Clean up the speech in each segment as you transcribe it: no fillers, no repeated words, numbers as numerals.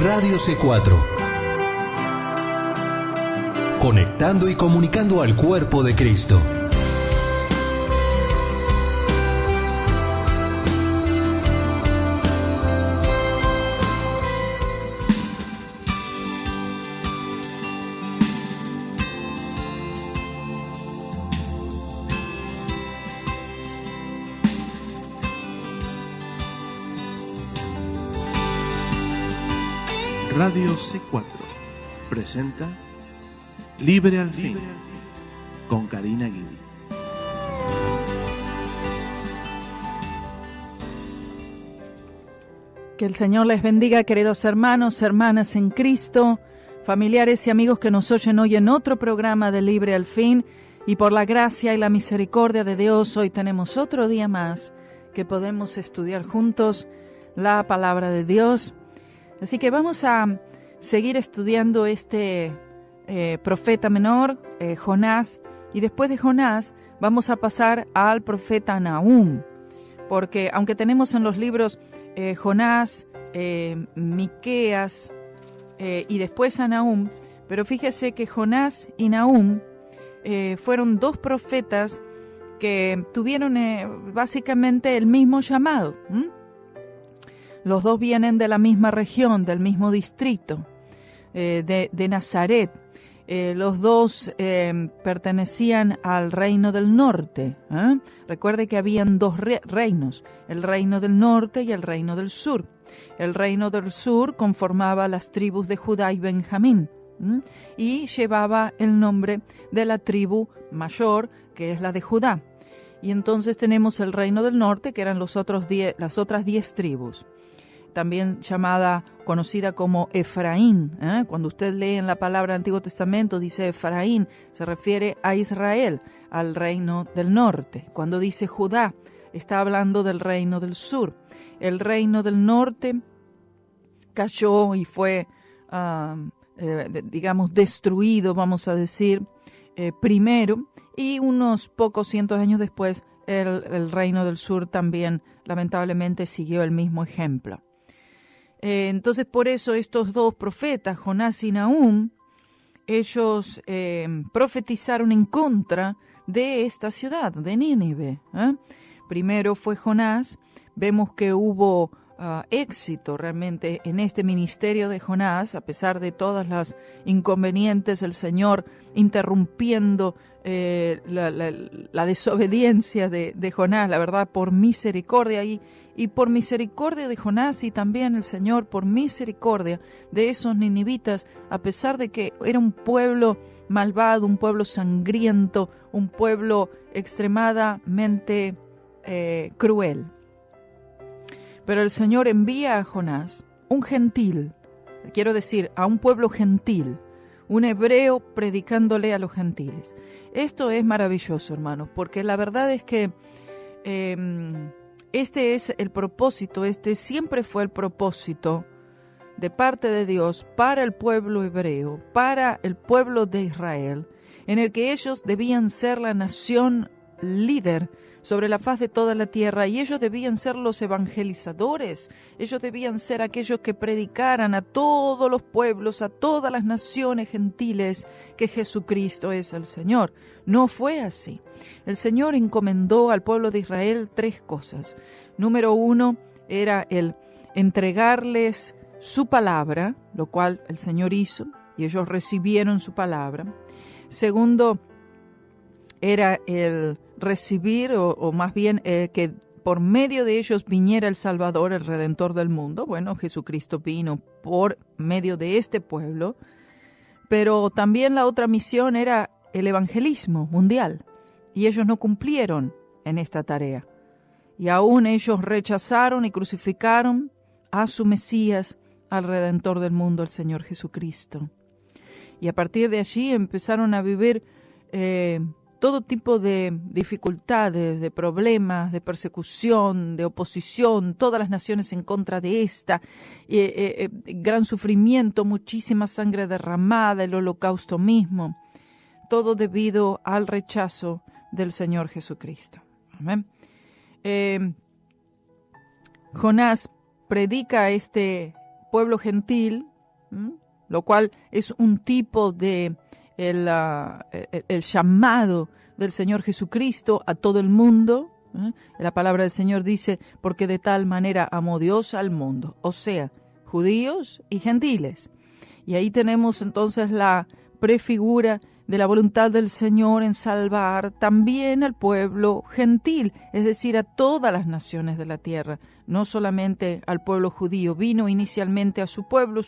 Radio C4. Conectando y comunicando al cuerpo de Cristo. Radio C4 presenta Libre al Fin con Karina Guidi. Que el Señor les bendiga, queridos hermanos, hermanas en Cristo, familiares y amigos que nos oyen hoy en otro programa de Libre al Fin. Y por la gracia y la misericordia de Dios, hoy tenemos otro día más que podemos estudiar juntos la palabra de Dios. Así que vamos a seguir estudiando este profeta menor, Jonás, y después de Jonás vamos a pasar al profeta Nahum, porque aunque tenemos en los libros Jonás, Miqueas y después a Nahum, pero fíjese que Jonás y Nahum fueron dos profetas que tuvieron básicamente el mismo llamado. Los dos vienen de la misma región, del mismo distrito, de Nazaret. Los dos pertenecían al reino del norte. Recuerde que habían dos reinos, el reino del norte y el reino del sur. El reino del sur conformaba las tribus de Judá y Benjamín, y llevaba el nombre de la tribu mayor, que es la de Judá. Y entonces tenemos el reino del norte, que eran las otras 10 tribus. También conocida como Efraín. Cuando usted lee en la palabra Antiguo Testamento, dice Efraín, se refiere a Israel, al reino del norte. Cuando dice Judá, está hablando del reino del sur. El reino del norte cayó y fue, destruido, vamos a decir, primero, y unos pocos cientos de años después, el reino del sur también, lamentablemente, siguió el mismo ejemplo. Entonces, por eso estos dos profetas, Jonás y Nahum, ellos profetizaron en contra de esta ciudad, de Nínive. Primero fue Jonás. Vemos que hubo éxito realmente en este ministerio de Jonás, a pesar de todas las inconvenientes, el Señor interrumpiendo la desobediencia de Jonás, la verdad, por misericordia y por misericordia de Jonás, y también el Señor por misericordia de esos ninivitas, a pesar de que era un pueblo malvado, un pueblo sangriento, un pueblo extremadamente cruel. Pero el Señor envía a Jonás, un gentil, quiero decir, a un pueblo gentil, un hebreo predicándole a los gentiles. Esto es maravilloso, hermanos, porque la verdad es que este es el propósito, este siempre fue el propósito de parte de Dios para el pueblo hebreo, para el pueblo de Israel, en el que ellos debían ser la nación líder sobre la faz de toda la tierra, y ellos debían ser los evangelizadores, ellos debían ser aquellos que predicaran a todos los pueblos, a todas las naciones gentiles, que Jesucristo es el Señor. No fue así. El Señor encomendó al pueblo de Israel 3 cosas. Número 1 era el entregarles su palabra, lo cual el Señor hizo, y ellos recibieron su palabra. Segundo, era el recibir, o más bien que por medio de ellos viniera el Salvador, el Redentor del mundo. Bueno, Jesucristo vino por medio de este pueblo, pero también la otra misión era el evangelismo mundial, y ellos no cumplieron en esta tarea. Y aún ellos rechazaron y crucificaron a su Mesías, al Redentor del mundo, el Señor Jesucristo. Y a partir de allí empezaron a vivir todo tipo de dificultades, de problemas, de persecución, de oposición, todas las naciones en contra de esta, gran sufrimiento, muchísima sangre derramada, el holocausto mismo, todo debido al rechazo del Señor Jesucristo. Amén. Jonás predica a este pueblo gentil lo cual es un tipo de el llamado del Señor Jesucristo a todo el mundo. La palabra del Señor dice, porque de tal manera amó Dios al mundo, o sea, judíos y gentiles. Y ahí tenemos entonces la prefigura de la voluntad del Señor en salvar también al pueblo gentil, es decir, a todas las naciones de la tierra, no solamente al pueblo judío. Vino inicialmente a su pueblo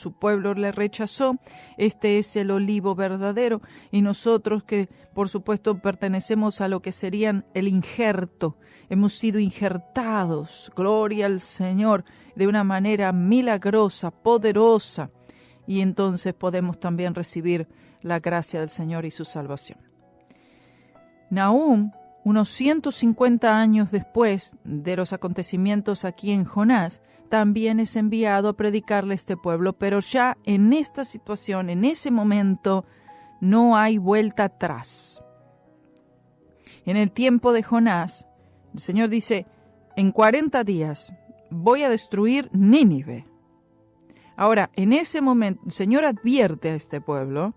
le rechazó. Este es el olivo verdadero, y nosotros que por supuesto pertenecemos a lo que serían el injerto, hemos sido injertados, gloria al Señor, de una manera milagrosa, poderosa, y entonces podemos también recibir la gracia del Señor y su salvación. Nahum, unos 150 años después de los acontecimientos aquí en Jonás, también es enviado a predicarle a este pueblo, pero ya en esta situación, en ese momento, no hay vuelta atrás. En el tiempo de Jonás, el Señor dice, en 40 días voy a destruir Nínive. Ahora, en ese momento, el Señor advierte a este pueblo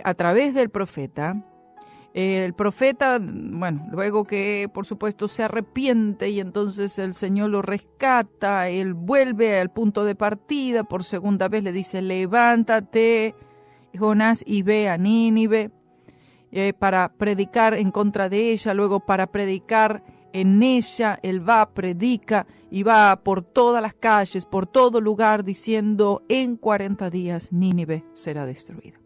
a través del profeta. El profeta, bueno, luego que por supuesto se arrepiente y entonces el Señor lo rescata, él vuelve al punto de partida, por segunda vez le dice, levántate, Jonás, y ve a Nínive para predicar en contra de ella, luego para predicar en ella, él va, predica y va por todas las calles, por todo lugar, diciendo, en 40 días Nínive será destruida.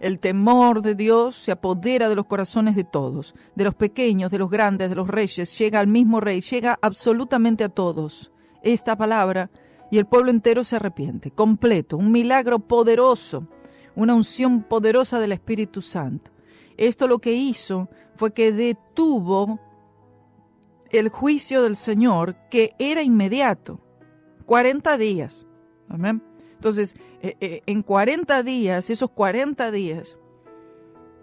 El temor de Dios se apodera de los corazones de todos, de los pequeños, de los grandes, de los reyes. Llega al mismo rey, llega absolutamente a todos esta palabra, y el pueblo entero se arrepiente, completo, un milagro poderoso, una unción poderosa del Espíritu Santo. Esto lo que hizo fue que detuvo el juicio del Señor, que era inmediato, 40 días. Amén. Entonces, en 40 días, esos 40 días,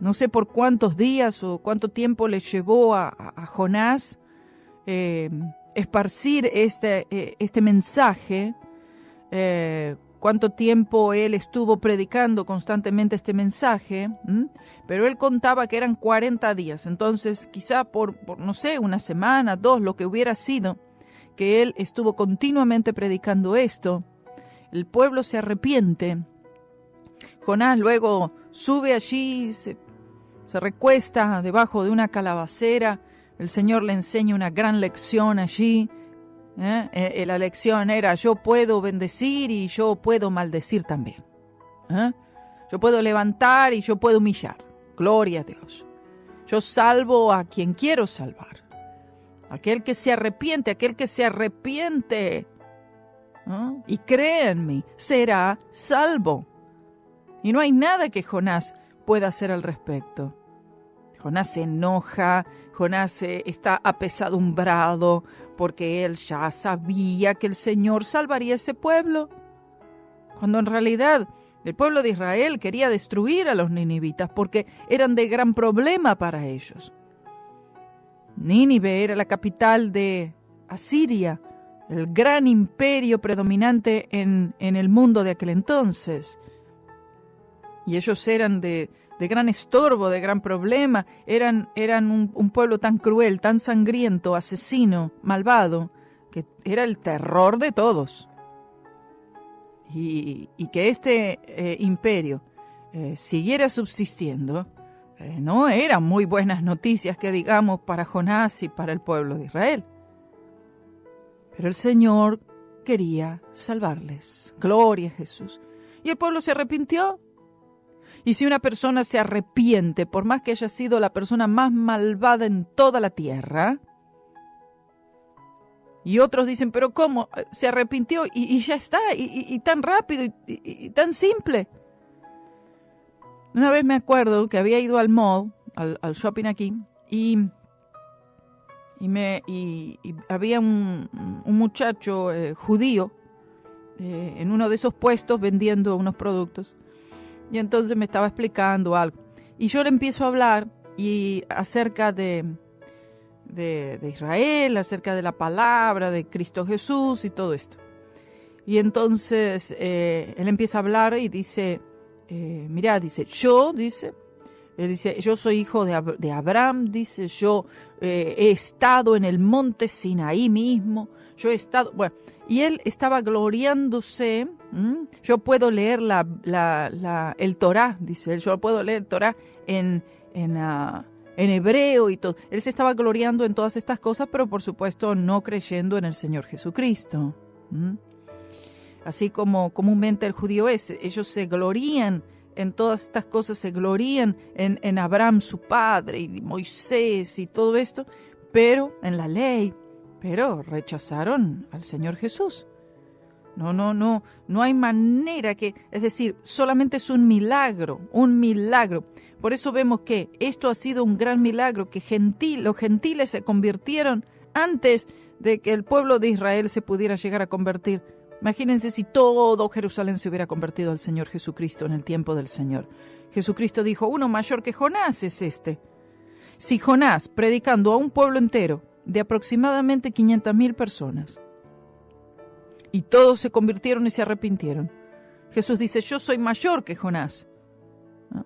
no sé por cuántos días o cuánto tiempo le llevó a Jonás esparcir este mensaje, cuánto tiempo él estuvo predicando constantemente este mensaje, pero él contaba que eran 40 días, entonces quizá por no sé, una semana, 2, lo que hubiera sido, que él estuvo continuamente predicando esto. El pueblo se arrepiente. Jonás luego sube allí, se recuesta debajo de una calabacera. El Señor le enseña una gran lección allí. La lección era, yo puedo bendecir y yo puedo maldecir también. Yo puedo levantar y yo puedo humillar. Gloria a Dios. Yo salvo a quien quiero salvar. Aquel que se arrepiente, y cree en mí, será salvo. Y no hay nada que Jonás pueda hacer al respecto. Jonás se enoja, Jonás está apesadumbrado, porque él ya sabía que el Señor salvaría a ese pueblo, cuando en realidad el pueblo de Israel quería destruir a los ninivitas, porque eran de gran problema para ellos. Nínive era la capital de Asiria, el gran imperio predominante en el mundo de aquel entonces. Y ellos eran de gran estorbo, de gran problema. Eran un pueblo tan cruel, tan sangriento, asesino, malvado, que era el terror de todos. Y que este imperio siguiera subsistiendo, no eran muy buenas noticias que digamos para Jonás y para el pueblo de Israel. Pero el Señor quería salvarles. Gloria a Jesús. Y el pueblo se arrepintió. Y si una persona se arrepiente, por más que haya sido la persona más malvada en toda la tierra, y otros dicen, pero ¿cómo? Se arrepintió y ya está, y tan rápido y tan simple. Una vez me acuerdo que había ido al mall, al shopping aquí, y había un muchacho judío en uno de esos puestos vendiendo unos productos. Y entonces me estaba explicando algo. Y yo le empiezo a hablar acerca de Israel, acerca de la palabra, de Cristo Jesús y todo esto. Y entonces él empieza a hablar y dice, mirá, dice, yo soy hijo de Abraham, dice, yo he estado en el monte Sinaí mismo, yo he estado, bueno, y él estaba gloriándose. Yo puedo leer el Torá, dice él, yo puedo leer el Torá en hebreo y todo. Él se estaba gloriando en todas estas cosas, pero por supuesto no creyendo en el Señor Jesucristo. Así como comúnmente el judío es, ellos se glorían en todas estas cosas, se glorían en Abraham su padre y Moisés y todo esto, pero en la ley, pero rechazaron al Señor Jesús. No hay manera es decir, solamente es un milagro. Por eso vemos que esto ha sido un gran milagro, que los gentiles se convirtieron antes de que el pueblo de Israel se pudiera llegar a convertir. Imagínense si todo Jerusalén se hubiera convertido al Señor Jesucristo en el tiempo del Señor. Jesucristo dijo, uno mayor que Jonás es este. Si Jonás, predicando a un pueblo entero de aproximadamente 500,000 personas, y todos se convirtieron y se arrepintieron, Jesús dice, yo soy mayor que Jonás. ¿No?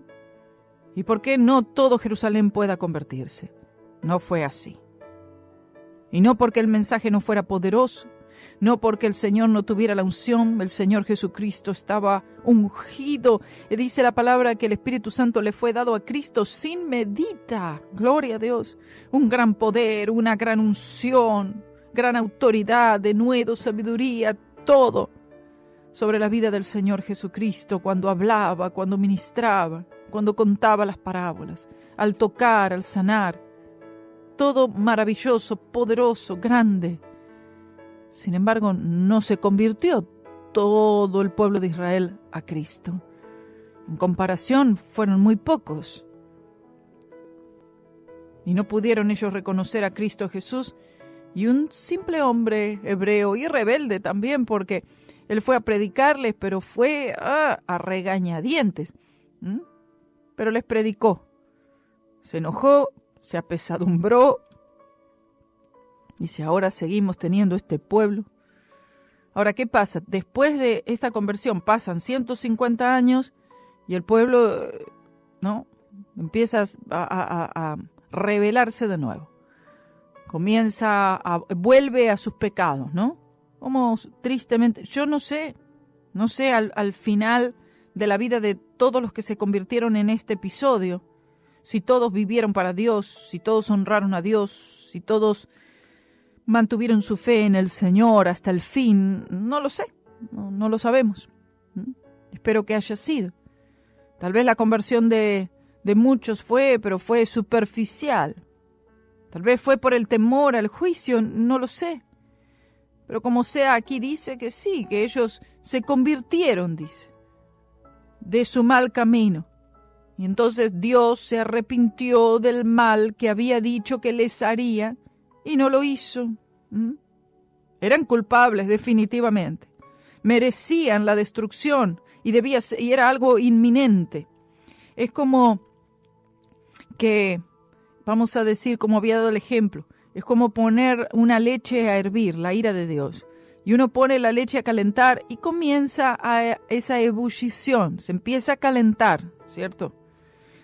¿Y por qué no todo Jerusalén pueda convertirse? No fue así. Y no porque el mensaje no fuera poderoso, no porque el Señor no tuviera la unción, el Señor Jesucristo estaba ungido. Y dice la palabra que el Espíritu Santo le fue dado a Cristo sin medida. Gloria a Dios. Un gran poder, una gran unción, gran autoridad, denuedo, sabiduría, todo sobre la vida del Señor Jesucristo cuando hablaba, cuando ministraba, cuando contaba las parábolas, al tocar, al sanar. Todo maravilloso, poderoso, grande. Sin embargo, no se convirtió todo el pueblo de Israel a Cristo. En comparación, fueron muy pocos. Y no pudieron ellos reconocer a Cristo Jesús. Y un simple hombre hebreo y rebelde también, porque él fue a predicarles, pero fue a regañadientes. Pero les predicó. Se enojó, se apesadumbró. Dice, ahora seguimos teniendo este pueblo. Ahora, ¿qué pasa? Después de esta conversión pasan 150 años y el pueblo, ¿no?, empieza a rebelarse de nuevo. Vuelve a sus pecados, ¿no? Como tristemente, yo no sé al final de la vida de todos los que se convirtieron en este episodio, si todos vivieron para Dios, si todos honraron a Dios, si todos mantuvieron su fe en el Señor hasta el fin. No lo sé, no lo sabemos. Espero que haya sido. Tal vez la conversión de muchos fue superficial. Tal vez fue por el temor al juicio, no lo sé. Pero como sea, aquí dice que sí, que ellos se convirtieron, dice, de su mal camino. Y entonces Dios se arrepintió del mal que había dicho que les haría y no lo hizo. Eran culpables definitivamente. Merecían la destrucción y era algo inminente. Es como que, vamos a decir, como había dado el ejemplo, es como poner una leche a hervir, la ira de Dios. Y uno pone la leche a calentar y comienza esa ebullición, se empieza a calentar, ¿cierto?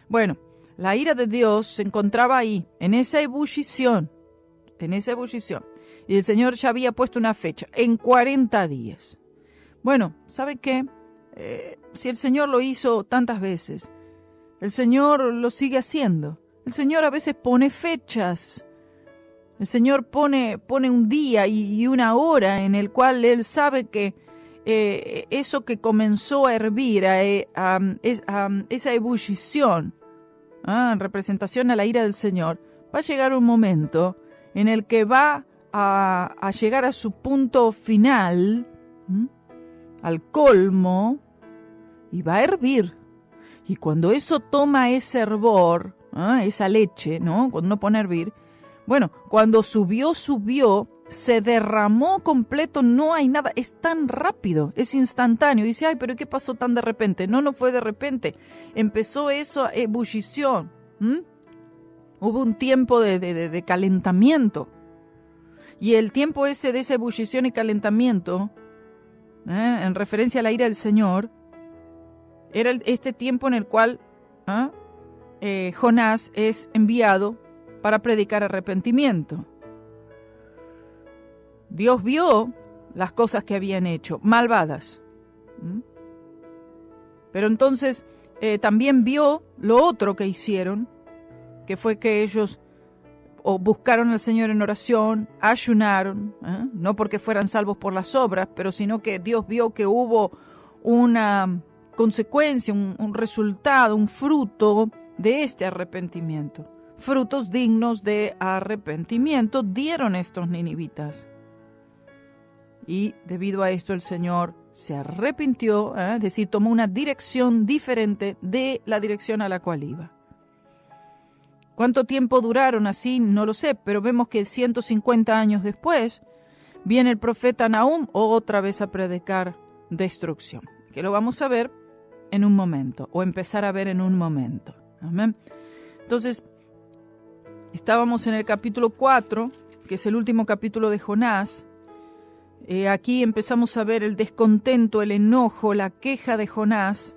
Bueno, la ira de Dios se encontraba ahí, en esa ebullición. Y el Señor ya había puesto una fecha, en 40 días. Bueno, ¿sabe qué? Si el Señor lo hizo tantas veces, el Señor lo sigue haciendo. El Señor a veces pone fechas. El Señor pone un día y una hora en el cual Él sabe que eso que comenzó a hervir, esa ebullición, en representación a la ira del Señor, va a llegar un momento en el que va a llegar a su punto final, al colmo, y va a hervir. Y cuando eso toma ese hervor, esa leche, ¿no?, cuando uno pone a hervir, bueno, cuando subió, se derramó completo, no hay nada, es tan rápido, es instantáneo. Dice, ay, pero ¿qué pasó tan de repente? No fue de repente, empezó eso, ebullición. Hubo un tiempo de calentamiento. Y el tiempo ese de esa ebullición y calentamiento en referencia a la ira del Señor, era este tiempo en el cual Jonás es enviado para predicar arrepentimiento. Dios vio las cosas que habían hecho, malvadas. Pero entonces también vio lo otro que hicieron, que fue que ellos buscaron al Señor en oración, ayunaron, no porque fueran salvos por las obras, pero sino que Dios vio que hubo una consecuencia, un resultado, un fruto de este arrepentimiento. Frutos dignos de arrepentimiento dieron estos ninivitas. Y debido a esto el Señor se arrepintió, es decir, tomó una dirección diferente de la dirección a la cual iba. ¿Cuánto tiempo duraron así? No lo sé, pero vemos que 150 años después viene el profeta Nahum otra vez a predicar destrucción, que lo vamos a ver en un momento, o empezar a ver en un momento. Amén. Entonces, estábamos en el capítulo 4, que es el último capítulo de Jonás. Aquí empezamos a ver el descontento, el enojo, la queja de Jonás,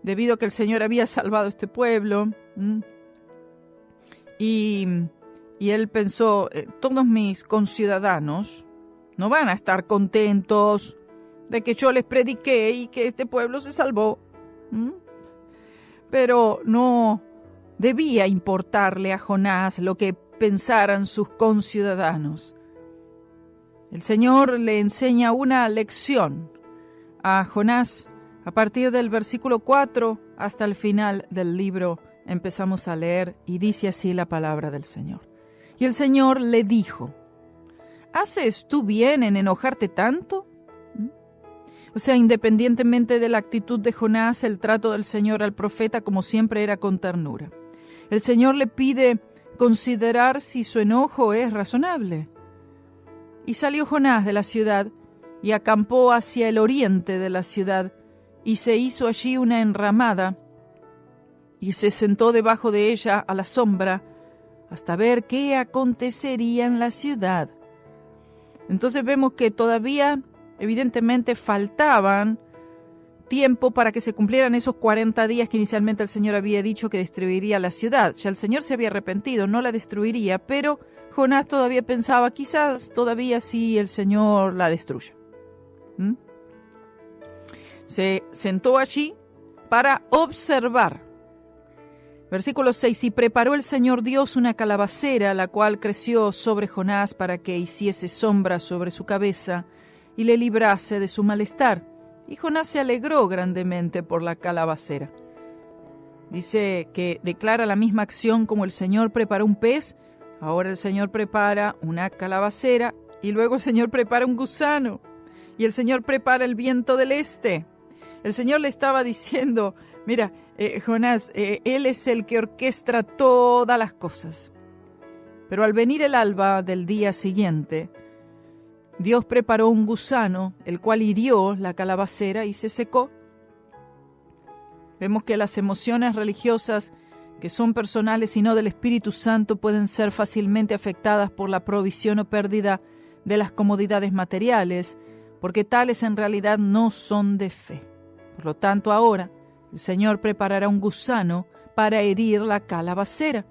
debido a que el Señor había salvado a este pueblo. Y él pensó, todos mis conciudadanos no van a estar contentos de que yo les prediqué y que este pueblo se salvó. Pero no debía importarle a Jonás lo que pensaran sus conciudadanos. El Señor le enseña una lección a Jonás a partir del versículo 4 hasta el final del libro. Empezamos a leer y dice así la palabra del Señor. Y el Señor le dijo, ¿haces tú bien en enojarte tanto? O sea, independientemente de la actitud de Jonás, el trato del Señor al profeta, como siempre, era con ternura. El Señor le pide considerar si su enojo es razonable. Y salió Jonás de la ciudad y acampó hacia el oriente de la ciudad y se hizo allí una enramada y se sentó debajo de ella a la sombra hasta ver qué acontecería en la ciudad. Entonces vemos que todavía evidentemente faltaban tiempo para que se cumplieran esos 40 días que inicialmente el Señor había dicho que destruiría la ciudad. Ya el Señor se había arrepentido, no la destruiría, pero Jonás todavía pensaba, quizás todavía sí el Señor la destruya. Se sentó allí para observar. Versículo 6, y preparó el Señor Dios una calabacera, la cual creció sobre Jonás para que hiciese sombra sobre su cabeza y le librase de su malestar. Y Jonás se alegró grandemente por la calabacera. Dice que declara la misma acción como el Señor preparó un pez, ahora el Señor prepara una calabacera y luego el Señor prepara un gusano y el Señor prepara el viento del este. El Señor le estaba diciendo, mira, Jonás, Él es el que orquestra todas las cosas. Pero al venir el alba del día siguiente, Dios preparó un gusano, el cual hirió la calabacera y se secó. Vemos que las emociones religiosas, que son personales y no del Espíritu Santo, pueden ser fácilmente afectadas por la provisión o pérdida de las comodidades materiales, porque tales en realidad no son de fe. Por lo tanto, ahora el Señor preparará un gusano para herir la calabacera.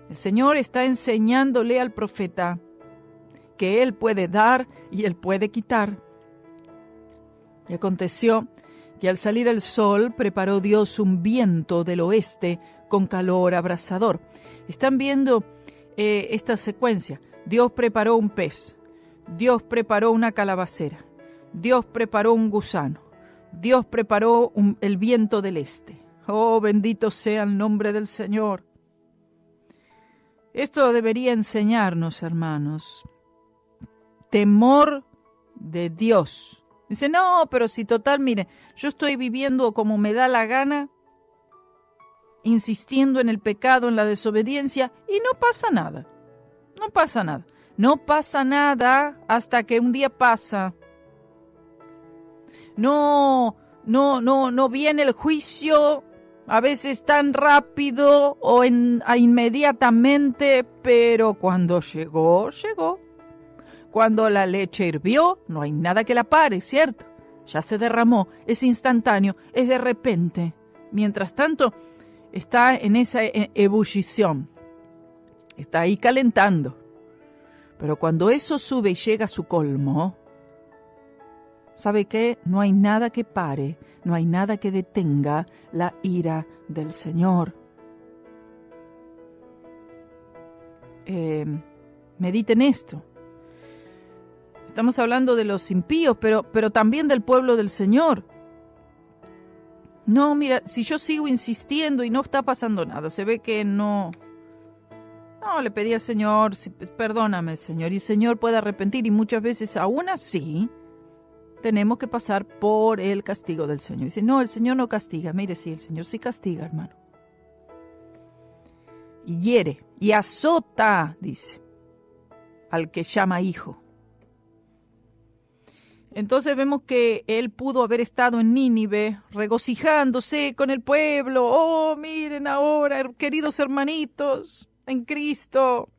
El Señor está enseñándole al profeta que Él puede dar y Él puede quitar. Y aconteció que al salir el sol preparó Dios un viento del oeste con calor abrasador. Están viendo esta secuencia. Dios preparó un pez, Dios preparó una calabacera, Dios preparó un gusano, Dios preparó el viento del este. Oh, bendito sea el nombre del Señor. Esto debería enseñarnos, hermanos, temor de Dios. Dice, no, pero si total, mire, yo estoy viviendo como me da la gana, insistiendo en el pecado, en la desobediencia, y no pasa nada. No pasa nada. No pasa nada hasta que un día pasa. No viene el juicio a veces tan rápido o inmediatamente, pero cuando llegó, llegó. Cuando la leche hirvió, no hay nada que la pare, ¿cierto? Ya se derramó, es instantáneo, es de repente. Mientras tanto, está en esa ebullición, está ahí calentando. Pero cuando eso sube y llega a su colmo, ¿sabe qué? No hay nada que pare, no hay nada que detenga la ira del Señor. Mediten esto. Estamos hablando de los impíos, pero también del pueblo del Señor. No, mira, si yo sigo insistiendo y no está pasando nada, se ve que no, le pedí al Señor, perdóname, Señor, y el Señor puede arrepentir, y muchas veces aún así tenemos que pasar por el castigo del Señor. Dice, no, el Señor no castiga. Mire, sí, el Señor sí castiga, hermano. Y hiere, y azota, dice, al que llama hijo. Entonces vemos que él pudo haber estado en Nínive regocijándose con el pueblo. Oh, miren ahora, queridos hermanitos en Cristo.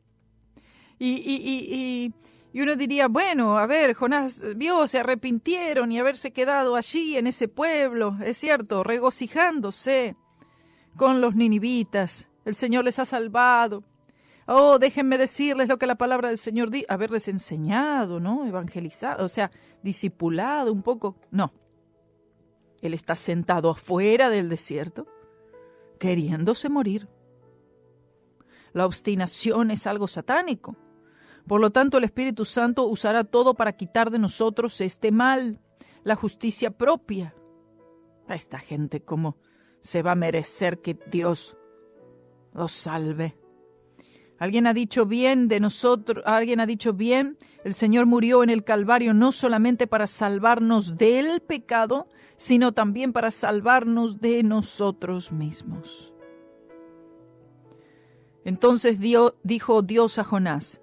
Y uno diría, bueno, a ver, Jonás vio, se arrepintieron y haberse quedado allí en ese pueblo, es cierto, regocijándose con los ninivitas. El Señor les ha salvado. Oh, déjenme decirles lo que la palabra del Señor dice, haberles enseñado, ¿no? Evangelizado, o sea, discipulado un poco. No. Él está sentado afuera del desierto, queriéndose morir. La obstinación es algo satánico. Por lo tanto, el Espíritu Santo usará todo para quitar de nosotros este mal, la justicia propia. A esta gente, ¿cómo se va a merecer que Dios los salve? Alguien ha dicho bien de nosotros, el Señor murió en el Calvario no solamente para salvarnos del pecado, sino también para salvarnos de nosotros mismos. Entonces dijo Dios a Jonás,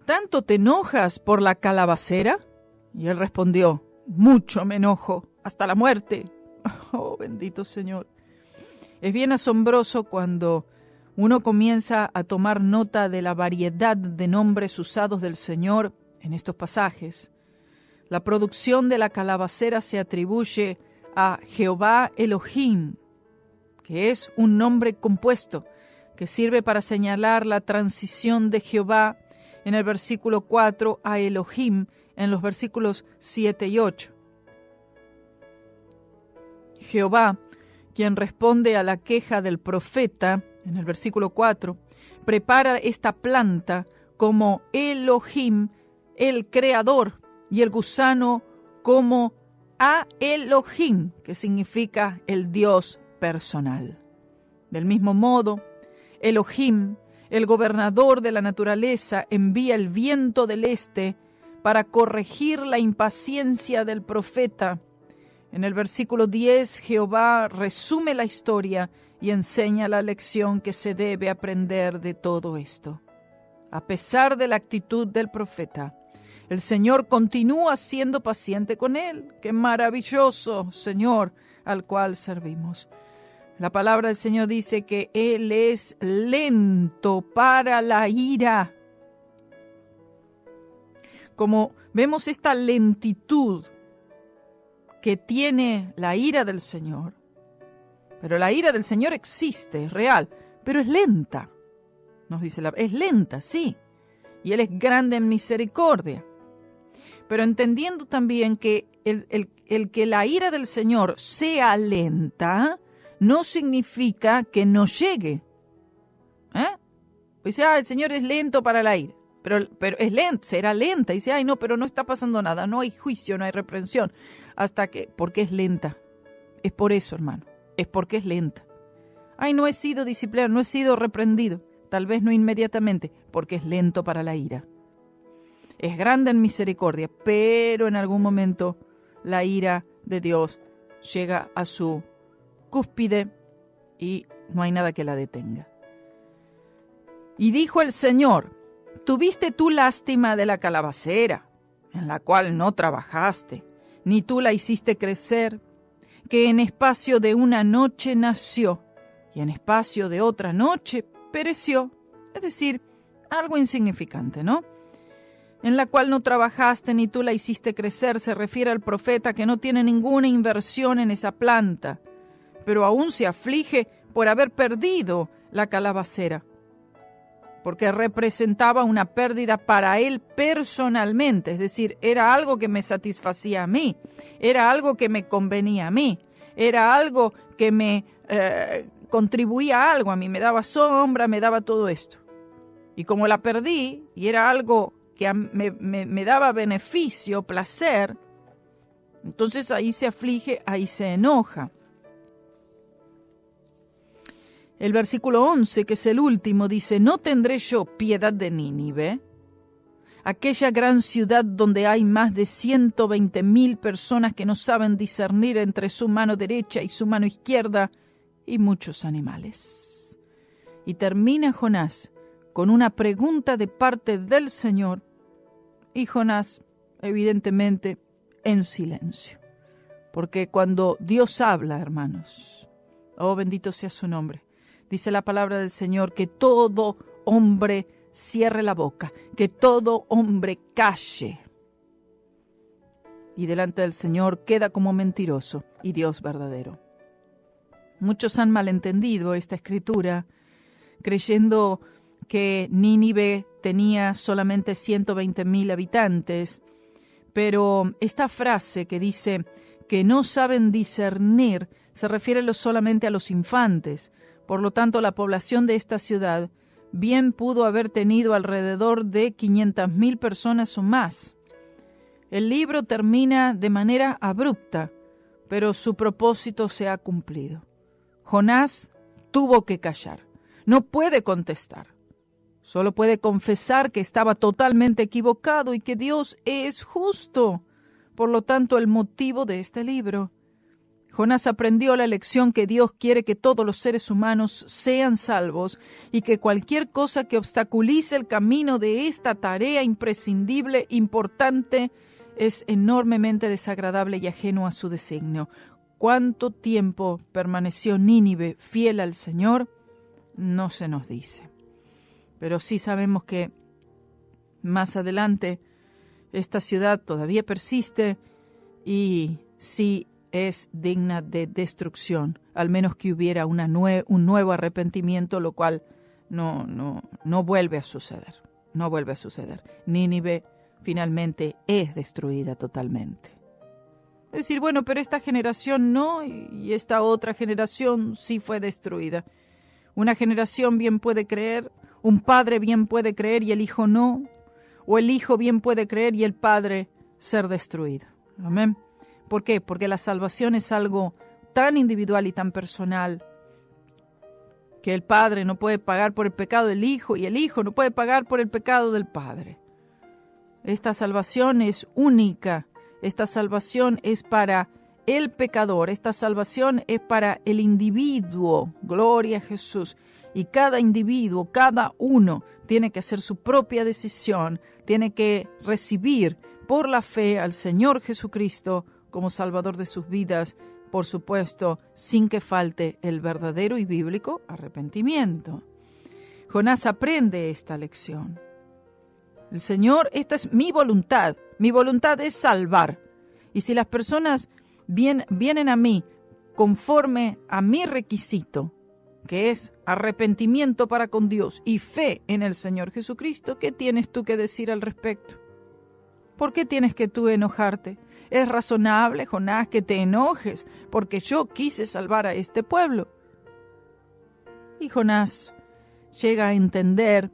¿tanto te enojas por la calabacera? Y él respondió, mucho me enojo, hasta la muerte. Oh, bendito Señor. Es bien asombroso cuando uno comienza a tomar nota de la variedad de nombres usados del Señor en estos pasajes. La producción de la calabacera se atribuye a Jehová Elohim, que es un nombre compuesto que sirve para señalar la transición de Jehová en el versículo 4 a Elohim en los versículos 7 y 8. Jehová, quien responde a la queja del profeta, en el versículo 4, prepara esta planta como Elohim, el creador, y el gusano como a Elohim, que significa el Dios personal. Del mismo modo, Elohim, el gobernador de la naturaleza, envía el viento del este para corregir la impaciencia del profeta. En el versículo 10, Jehová resume la historia y enseña la lección que se debe aprender de todo esto. A pesar de la actitud del profeta, el Señor continúa siendo paciente con él. ¡Qué maravilloso Señor al cual servimos! La palabra del Señor dice que Él es lento para la ira. Como vemos esta lentitud que tiene la ira del Señor, pero la ira del Señor existe, es real, pero es lenta. Nos dice es lenta, sí, y Él es grande en misericordia. Pero entendiendo también que el que la ira del Señor sea lenta no significa que no llegue. Dice, el Señor es lento para la ira, pero es lento, será lenta. Dice, no, pero no está pasando nada, no hay juicio, no hay reprensión, porque es lenta. Es por eso, hermano. Es porque es lenta. No he sido disciplinado, no he sido reprendido. Tal vez no inmediatamente, porque es lento para la ira. Es grande en misericordia, pero en algún momento la ira de Dios llega a su cúspide y no hay nada que la detenga. Y dijo el Señor, ¿tuviste tú lástima de la calabacera, en la cual no trabajaste, ni tú la hiciste crecer, que en espacio de una noche nació, y en espacio de otra noche pereció? Es decir, algo insignificante, ¿no? en la cual no trabajaste ni tú la hiciste crecer, se refiere al profeta que no tiene ninguna inversión en esa planta, pero aún se aflige por haber perdido la calabacera, porque representaba una pérdida para él personalmente, es decir, era algo que me satisfacía a mí, era algo que me convenía a mí, era algo que me contribuía a algo, a mí me daba sombra, me daba todo esto. Y como la perdí, y era algo que me daba beneficio, placer, entonces ahí se aflige, ahí se enoja. El versículo 11, que es el último, dice: ¿no tendré yo piedad de Nínive, aquella gran ciudad donde hay más de 120,000 personas que no saben discernir entre su mano derecha y su mano izquierda, y muchos animales? Y termina Jonás con una pregunta de parte del Señor, y Jonás, evidentemente, en silencio. Porque cuando Dios habla, hermanos, oh bendito sea su nombre, dice la palabra del Señor que todo hombre cierre la boca, que todo hombre calle. Y delante del Señor queda como mentiroso y Dios verdadero. Muchos han malentendido esta escritura, creyendo que Nínive tenía solamente 120,000 habitantes, pero esta frase que dice que no saben discernir se refiere solamente a los infantes. Por lo tanto, la población de esta ciudad bien pudo haber tenido alrededor de 500,000 personas o más. El libro termina de manera abrupta, pero su propósito se ha cumplido. Jonás tuvo que callar. No puede contestar. Solo puede confesar que estaba totalmente equivocado y que Dios es justo. Por lo tanto, el motivo de este libro. Jonás aprendió la lección que Dios quiere que todos los seres humanos sean salvos y que cualquier cosa que obstaculice el camino de esta tarea imprescindible, importante, es enormemente desagradable y ajeno a su designio. ¿Cuánto tiempo permaneció Nínive fiel al Señor? No se nos dice. Pero sí sabemos que más adelante esta ciudad todavía persiste y sí es digna de destrucción, al menos que hubiera un nuevo arrepentimiento, lo cual no vuelve a suceder. No vuelve a suceder. Nínive finalmente es destruida totalmente. Es decir, bueno, pero esta generación no, y esta otra generación sí fue destruida. Una generación bien puede creer, un padre bien puede creer y el hijo no, o el hijo bien puede creer y el padre ser destruido. Amén. ¿Por qué? Porque la salvación es algo tan individual y tan personal que el padre no puede pagar por el pecado del hijo y el hijo no puede pagar por el pecado del padre. Esta salvación es única. Esta salvación es para el pecador. Esta salvación es para el individuo. Gloria a Jesús. Y cada individuo, cada uno, tiene que hacer su propia decisión. Tiene que recibir por la fe al Señor Jesucristo como Salvador de sus vidas, por supuesto, sin que falte el verdadero y bíblico arrepentimiento. Jonás aprende esta lección. El Señor, esta es mi voluntad es salvar. Y si las personas vienen a mí conforme a mi requisito, que es arrepentimiento para con Dios y fe en el Señor Jesucristo, ¿qué tienes tú que decir al respecto? ¿Por qué tienes que tú enojarte? ¿Es razonable, Jonás, que te enojes porque yo quise salvar a este pueblo? Y Jonás llega a entender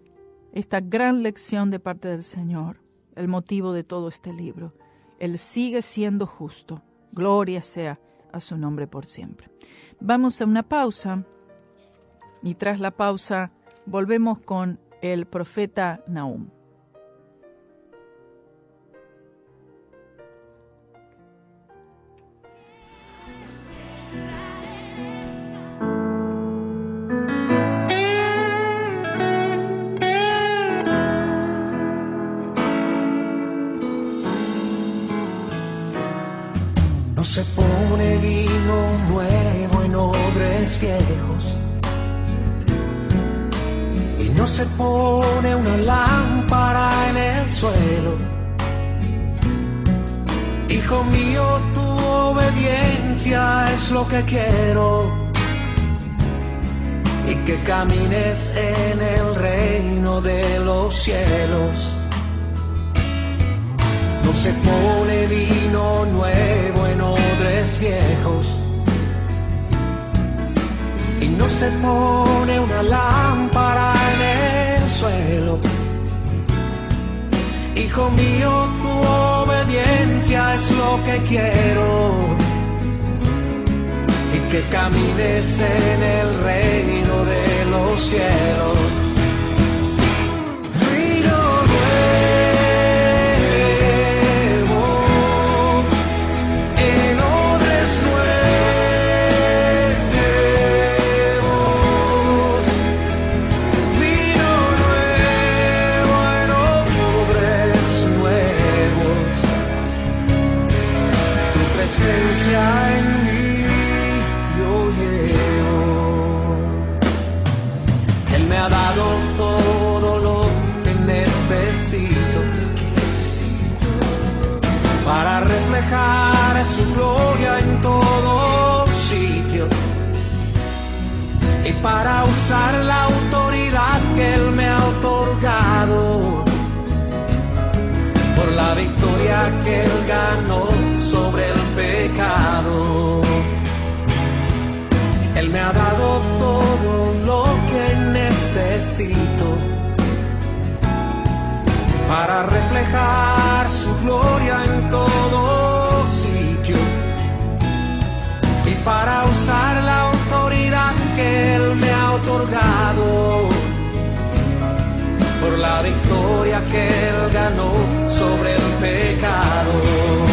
esta gran lección de parte del Señor, el motivo de todo este libro. Él sigue siendo justo. Gloria sea a su nombre por siempre. Vamos a una pausa y tras la pausa volvemos con el profeta Nahum. No se pone vino nuevo en odres viejos, y no se pone una lámpara en el suelo. cielo. Hijo mío, tu obediencia es lo que quiero, y que camines en el reino de los cielos. No se pone vino nuevo en odres viejos, y no se pone una lámpara en el suelo. Hijo mío, tu obediencia es lo que quiero, y que camines en el reino de los cielos. Vino nuevo en odres nuevos. Vino nuevo en odres nuevos. Tu presencia en mí yo llevo. Él me ha dado todo lo que necesito para reflejar su gloria en todo sitio, y para usar la autoridad que Él me ha otorgado por la victoria que Él ganó sobre el pecado. Él me ha dado todo lo que necesito para reflejar su gloria en todo sitio, y para usar la autoridad que Él me ha otorgado por la victoria que Él ganó sobre el pecado.